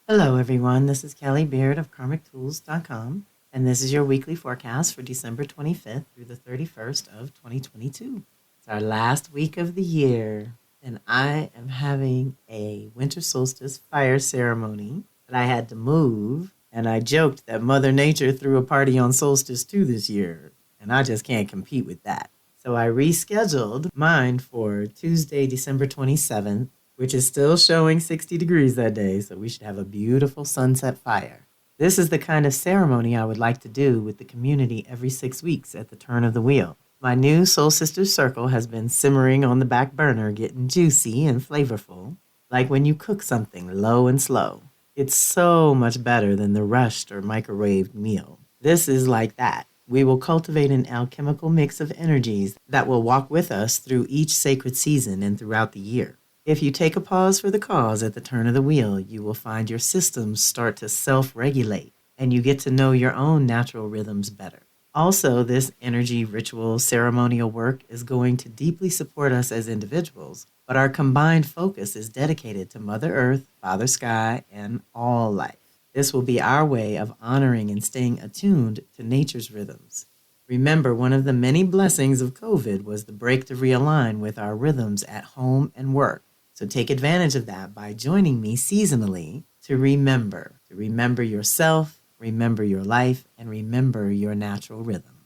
Hello, everyone. This is Kelly Beard of KarmicTools.com, and this is your weekly forecast for December 25th through the 31st of 2022. It's our last week of the year, and I am having a winter solstice fire ceremony that I had to move, and I joked that Mother Nature threw a party on solstice too this year, and I just can't compete with that. So I rescheduled mine for Tuesday, December 27th, which is still showing 60 degrees that day, so we should have a beautiful sunset fire. This is the kind of ceremony I would like to do with the community every 6 weeks at the turn of the wheel. My new Soul Sisters Circle has been simmering on the back burner, getting juicy and flavorful, like when you cook something low and slow. It's so much better than the rushed or microwaved meal. This is like that. We will cultivate an alchemical mix of energies that will walk with us through each sacred season and throughout the year. If you take a pause for the cause at the turn of the wheel, you will find your systems start to self-regulate and you get to know your own natural rhythms better. Also, this energy ritual ceremonial work is going to deeply support us as individuals, but our combined focus is dedicated to Mother Earth, Father Sky, and all life. This will be our way of honoring and staying attuned to nature's rhythms. Remember, one of the many blessings of COVID was the break to realign with our rhythms at home and work. So take advantage of that by joining me seasonally to remember yourself, remember your life, and remember your natural rhythm.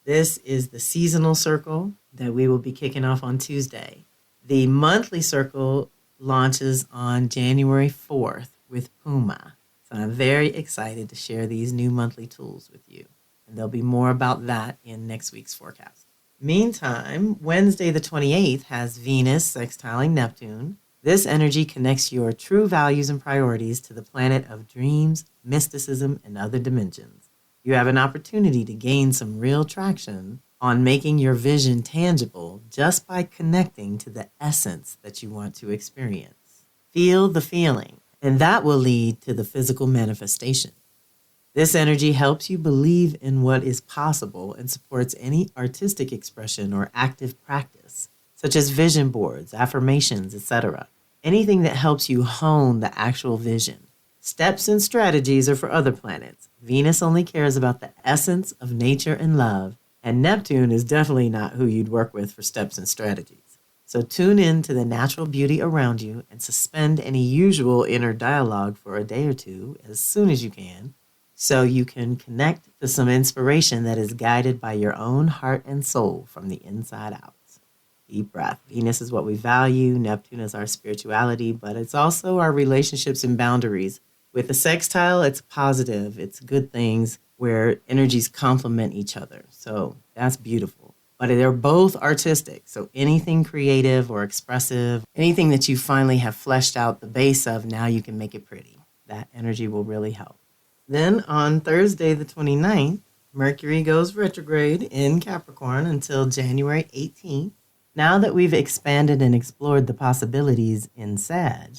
This is the seasonal circle that we will be kicking off on Tuesday. The monthly circle launches on January 4th with Puma. So I'm very excited to share these new monthly tools with you. And there'll be more about that in next week's forecast. Meantime, Wednesday the 28th has Venus sextiling Neptune. This energy connects your true values and priorities to the planet of dreams, mysticism, and other dimensions. You have an opportunity to gain some real traction on making your vision tangible just by connecting to the essence that you want to experience. Feel the feeling, and that will lead to the physical manifestation. This energy helps you believe in what is possible and supports any artistic expression or active practice, such as vision boards, affirmations, etc. Anything that helps you hone the actual vision. Steps and strategies are for other planets. Venus only cares about the essence of nature and love, and Neptune is definitely not who you'd work with for steps and strategies. So tune in to the natural beauty around you and suspend any usual inner dialogue for a day or two as soon as you can, so you can connect to some inspiration that is guided by your own heart and soul from the inside out. Deep breath. Venus is what we value. Neptune is our spirituality, but it's also our relationships and boundaries. With the sextile, it's positive. It's good things where energies complement each other. So that's beautiful. But they're both artistic. So anything creative or expressive, anything that you finally have fleshed out the base of, now you can make it pretty. That energy will really help. Then on Thursday the 29th, Mercury goes retrograde in Capricorn until January 18th. Now that we've expanded and explored the possibilities in Sag,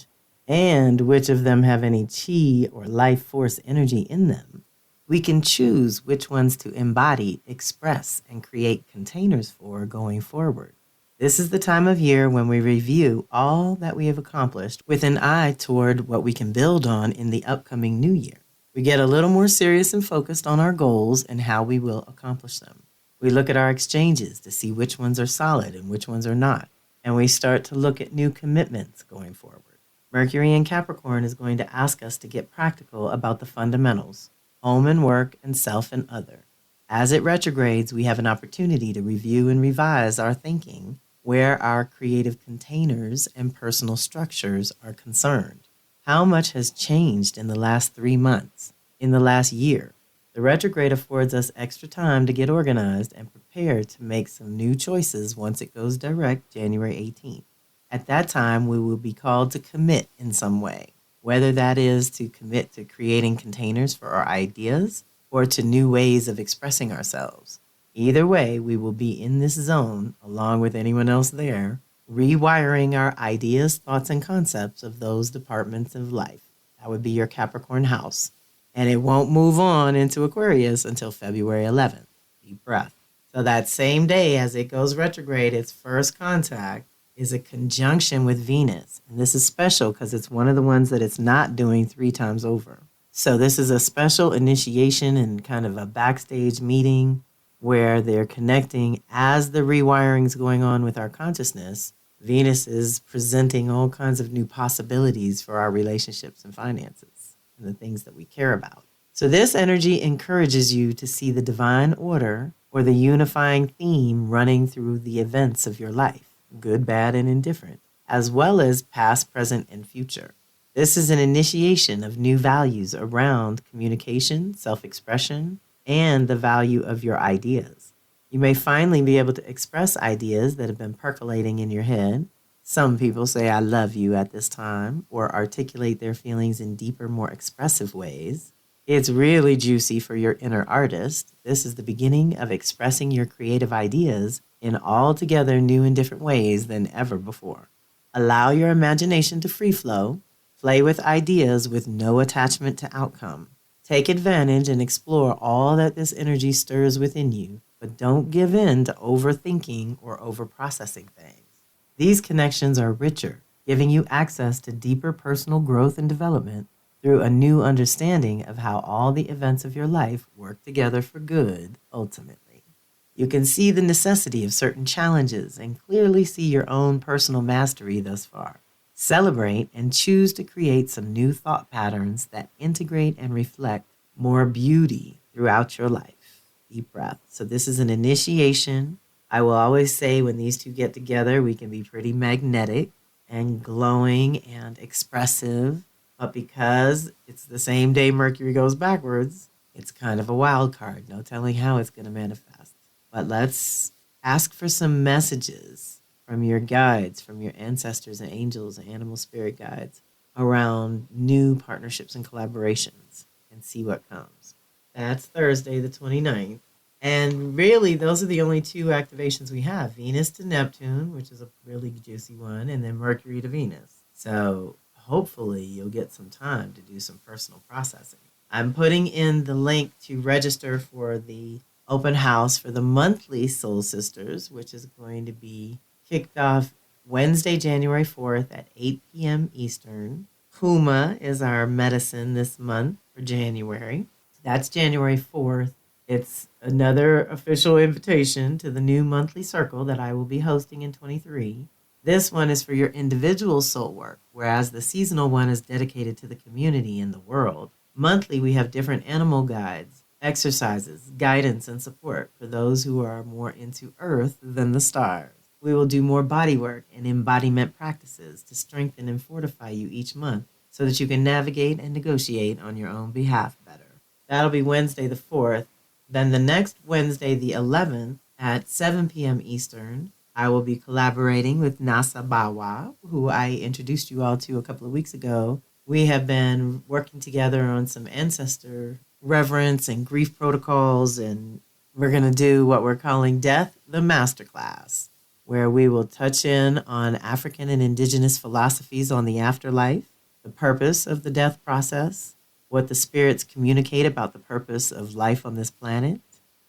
and which of them have any chi or life force energy in them, we can choose which ones to embody, express, and create containers for going forward. This is the time of year when we review all that we have accomplished with an eye toward what we can build on in the upcoming new year. We get a little more serious and focused on our goals and how we will accomplish them. We look at our exchanges to see which ones are solid and which ones are not, and we start to look at new commitments going forward. Mercury in Capricorn is going to ask us to get practical about the fundamentals, home and work, and self and other. As it retrogrades, we have an opportunity to review and revise our thinking where our creative containers and personal structures are concerned. How much has changed in the last 3 months, in the last year? The retrograde affords us extra time to get organized and prepared to make some new choices once it goes direct January 18th. At that time, we will be called to commit in some way, whether that is to commit to creating containers for our ideas or to new ways of expressing ourselves. Either way, we will be in this zone, along with anyone else there, rewiring our ideas, thoughts, and concepts of those departments of life. That would be your Capricorn house. And it won't move on into Aquarius until February 11th. Deep breath. So that same day as it goes retrograde, its first contact is a conjunction with Venus. And this is special because it's one of the ones that it's not doing 3 times over. So this is a special initiation and kind of a backstage meeting where they're connecting as the rewiring is going on with our consciousness. Venus is presenting all kinds of new possibilities for our relationships and finances and the things that we care about. So this energy encourages you to see the divine order or the unifying theme running through the events of your life, good, bad, and indifferent, as well as past, present, and future. This is an initiation of new values around communication, self-expression, and the value of your ideas. You may finally be able to express ideas that have been percolating in your head. Some people say, I love you at this time, or articulate their feelings in deeper, more expressive ways. It's really juicy for your inner artist. This is the beginning of expressing your creative ideas in altogether new and different ways than ever before. Allow your imagination to free flow. Play with ideas with no attachment to outcome. Take advantage and explore all that this energy stirs within you, but don't give in to overthinking or overprocessing things. These connections are richer, giving you access to deeper personal growth and development through a new understanding of how all the events of your life work together for good, ultimately. You can see the necessity of certain challenges and clearly see your own personal mastery thus far. Celebrate and choose to create some new thought patterns that integrate and reflect more beauty throughout your life. Deep breath. So this is an initiation. I will always say when these two get together, we can be pretty magnetic and glowing and expressive. But because it's the same day Mercury goes backwards, it's kind of a wild card. No telling how it's going to manifest. But let's ask for some messages from your guides, from your ancestors and angels and animal spirit guides around new partnerships and collaborations and see what comes. That's Thursday, the 29th. And really, those are the only 2 activations we have. Venus to Neptune, which is a really juicy one, and then Mercury to Venus. So hopefully you'll get some time to do some personal processing. I'm putting in the link to register for the open house for the monthly Soul Sisters, which is going to be kicked off Wednesday, January 4th at 8 p.m. Eastern. Huma is our medicine this month for January. That's January 4th. It's another official invitation to the new monthly circle that I will be hosting in 23. This one is for your individual soul work, whereas the seasonal one is dedicated to the community and the world. Monthly, we have different animal guides, exercises, guidance, and support for those who are more into earth than the stars. We will do more body work and embodiment practices to strengthen and fortify you each month so that you can navigate and negotiate on your own behalf better. That'll be Wednesday the 4th. Then the next Wednesday, the 11th, at 7 p.m. Eastern, I will be collaborating with Nasa Bawa, who I introduced you all to a couple of weeks ago. We have been working together on some ancestor reverence and grief protocols, and we're going to do what we're calling Death the Masterclass, where we will touch in on African and indigenous philosophies on the afterlife, the purpose of the death process, what the spirits communicate about the purpose of life on this planet,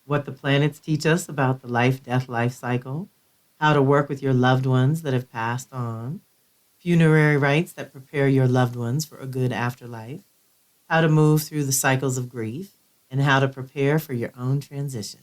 what the planets teach us about the life-death life cycle, how to work with your loved ones that have passed on, funerary rites that prepare your loved ones for a good afterlife, how to move through the cycles of grief, and how to prepare for your own transition.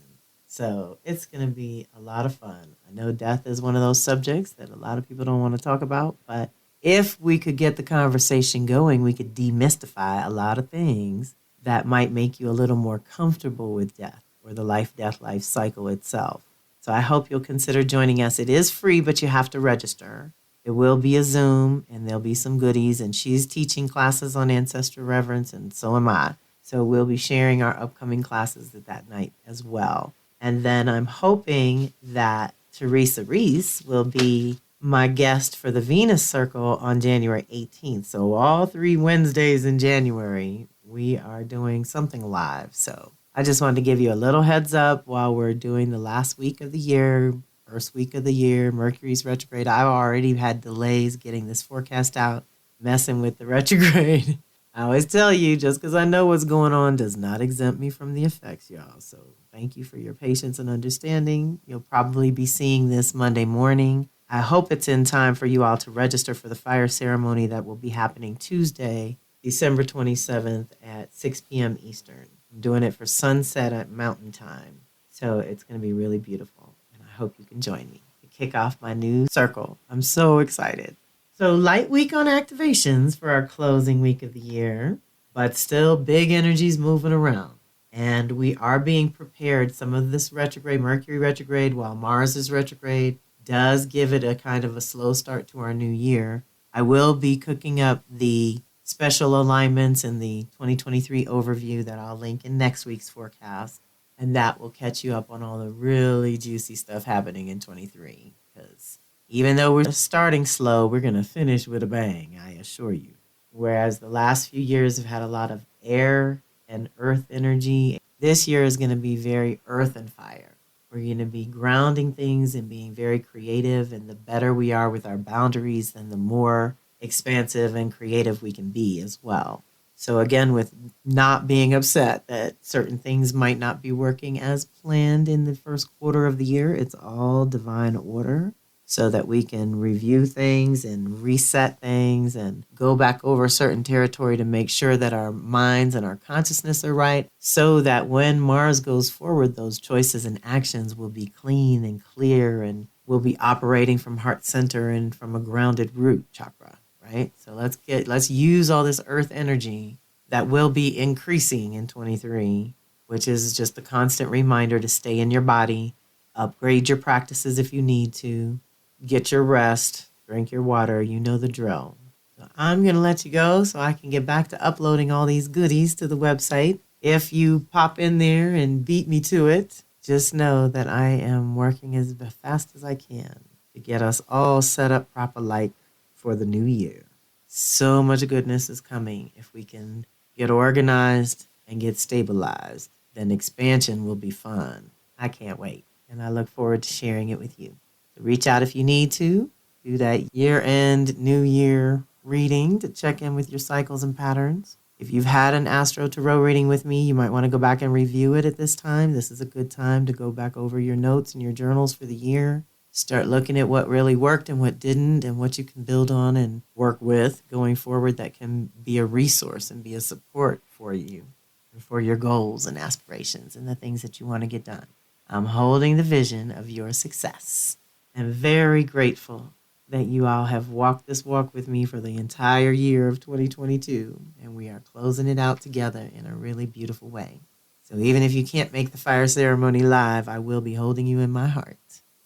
So it's going to be a lot of fun. I know death is one of those subjects that a lot of people don't want to talk about, but if we could get the conversation going, we could demystify a lot of things that might make you a little more comfortable with death or the life-death life cycle itself. So I hope you'll consider joining us. It is free, but you have to register. It will be a Zoom, and there'll be some goodies, and she's teaching classes on ancestral reverence, and so am I. So we'll be sharing our upcoming classes at that night as well. And then I'm hoping that Teresa Reese will be my guest for the Venus Circle on January 18th. So all 3 Wednesdays in January, we are doing something live. So I just wanted to give you a little heads up while we're doing the last week of the year, first week of the year, Mercury's retrograde. I've already had delays getting this forecast out, messing with the retrograde. I always tell you, just because I know what's going on does not exempt me from the effects, y'all. So thank you for your patience and understanding. You'll probably be seeing this Monday morning. I hope it's in time for you all to register for the fire ceremony that will be happening Tuesday, December 27th at 6 p.m. Eastern. I'm doing it for sunset at Mountain Time. So it's going to be really beautiful. And I hope you can join me to kick off my new circle. I'm so excited. So, light week on activations for our closing week of the year, but still big energies moving around. And we are being prepared. Some of this retrograde, Mercury retrograde, while Mars is retrograde, does give it a kind of a slow start to our new year. I will be cooking up the special alignments in the 2023 overview that I'll link in next week's forecast. And that will catch you up on all the really juicy stuff happening in 23. Because even though we're starting slow, we're going to finish with a bang, I assure you. Whereas the last few years have had a lot of air and earth energy, this year is going to be very earth and fire. We're going to be grounding things and being very creative. And the better we are with our boundaries, then the more expansive and creative we can be as well. So again, with not being upset that certain things might not be working as planned in the first quarter of the year, it's all divine order so that we can review things and reset things and go back over certain territory to make sure that our minds and our consciousness are right so that when Mars goes forward, those choices and actions will be clean and clear and we'll be operating from heart center and from a grounded root chakra. Right? So let's use all this earth energy that will be increasing in 23, which is just a constant reminder to stay in your body, upgrade your practices if you need to, get your rest, drink your water, you know the drill. So I'm going to let you go so I can get back to uploading all these goodies to the website. If you pop in there and beat me to it, just know that I am working as fast as I can to get us all set up proper like for the new year. So much goodness is coming. If we can get organized and get stabilized, then expansion will be fun. I can't wait. And I look forward to sharing it with you. So reach out if you need to. Do that year-end, New Year reading to check in with your cycles and patterns. If you've had an Astro Tarot reading with me, you might want to go back and review it at this time. This is a good time to go back over your notes and your journals for the year. Start looking at what really worked and what didn't and what you can build on and work with going forward that can be a resource and be a support for you and for your goals and aspirations and the things that you want to get done. I'm holding the vision of your success. I'm very grateful that you all have walked this walk with me for the entire year of 2022, and we are closing it out together in a really beautiful way. So even if you can't make the fire ceremony live, I will be holding you in my heart.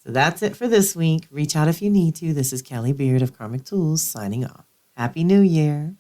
So that's it for this week. Reach out if you need to. This is Kelly Beard of Karmic Tools signing off. Happy New Year.